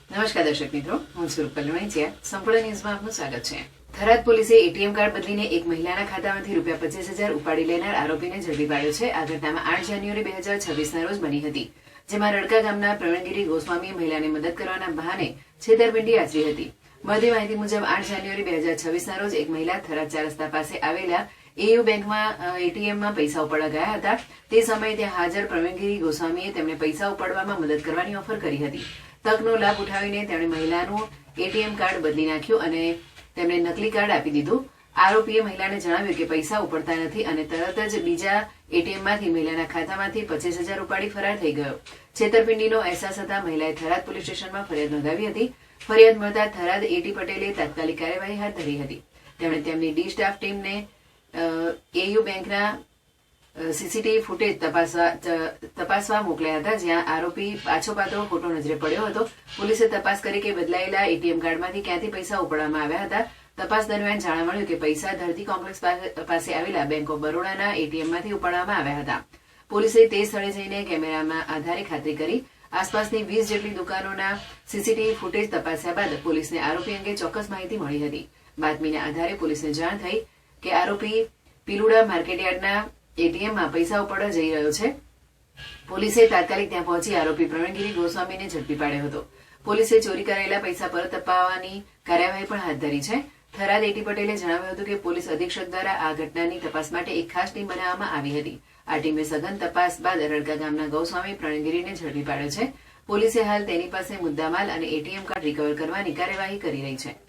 નમસ્કાર દર્શક મિત્રો, હું છું રૂપલ વણિચિયા. સંપૂર્ણ ન્યૂઝમાં આપનું સ્વાગત છે. થરાદ પોલીસે એટીએમ કાર્ડ બદલીને એક મહિલાના ખાતામાંથી રૂપિયા 25,000 ઉપાડી લેનાર આરોપીને ઝડપી પાડ્યો છે. આ ઘટનામાં 8 જાન્યુઆરી 2026ના રોજ બની હતી, જેમાં રડકા ગામના પ્રવીણગીરી ગોસ્વામીએ મહિલાને મદદ કરવાના બહાને છેતરપિંડી આચરી હતી. મળતી માહિતી મુજબ 8 જાન્યુઆરી 2026ના રોજ એક મહિલા થરાદ 4 રસ્તા પાસે આવેલા એયુ બેંકમાં એટીએમમાં પૈસા ઉપાડવા ગયા હતા. તે સમયે ત્યાં હાજર પ્રવીણગીરી ગોસ્વામીએ તેમને પૈસા ઉપાડવામાં મદદ કરવાની ઓફર કરી હતી. તકનો લાભ ઉઠાવીને તેમણે મહિલાનું એટીએમ કાર્ડ બદલી નાખ્યું અને તેમને નકલી કાર્ડ આપી દીધું. આરોપીએ મહિલાને જણાવ્યું કે પૈસા ઉપડતા નથી અને તરત જ બીજા એટીએમમાંથી મહિલાના ખાતામાંથી 25,000 ઉપાડી ફરાર થઈ ગયો. છેતરપિંડીનો અહેસાસ થતા મહિલાએ થરાદ પોલીસ સ્ટેશનમાં ફરિયાદ નોંધાવી હતી. ફરિયાદ મળતા થરાદ એટી પટેલે તાત્કાલિક કાર્યવાહી હાથ ધરી હતી. તેમણે તેમની ડી સ્ટાફ ટીમને એયુ બેંકના સીસીટીવી ફૂટેજ તપાસવા મોકલ્યા હતા, જ્યાં આરોપી પાછો પાત્રો ખોટો નજરે પડ્યો હતો. પોલીસે તપાસ કરી કે બદલાયેલા એટીએમ કાર્ડમાંથી ક્યાંથી પૈસા ઉપાડવામાં આવ્યા હતા. તપાસ દરમિયાન જાણવા મળ્યું કે પૈસા ધરતી કોમ્પ્લેક્સ પાસે આવેલા બેંક ઓફ બરોડાના એટીએમમાંથી ઉપાડવામાં આવ્યા હતા. પોલીસે તે સ્થળે જઈને કેમેરામાં આધારે ખાતરી કરી. આસપાસની 20 જેટલી દુકાનોના સીસીટીવી ફૂટેજ તપાસ્યા બાદ પોલીસને આરોપી અંગે ચોક્કસ માહિતી મળી હતી. બાતમીના આધારે પોલીસને જાણ થઈ કે આરોપી પીલુડા માર્કેટયાર્ડના એટીએમમાં પૈસા ઉપાડવા જઈ રહ્યો છે. પોલીસે તાત્કાલિક ત્યાં પહોંચી આરોપી પ્રવીણગીરી ગોસ્વામીને ઝડપી પાડ્યો હતો. પોલીસે ચોરી કરાયેલા પૈસા પરત અપાવવાની કાર્યવાહી પણ હાથ ધરી છે. થરાદ એટી પટેલે જણાવ્યું હતું કે પોલીસ અધિક્ષક દ્વારા આ ઘટનાની તપાસ માટે એક ખાસ ટીમ બનાવવામાં આવી હતી. આ ટીમે સઘન તપાસ બાદ રડકા ગામના ગૌસ્વામી પ્રવીણગીરીને ઝડપી પાડ્યો છે. પોલીસે હાલ તેની પાસે મુદ્દામાલ અને એટીએમ કાર્ડ રિકવર કરવાની કાર્યવાહી કરી રહી છે.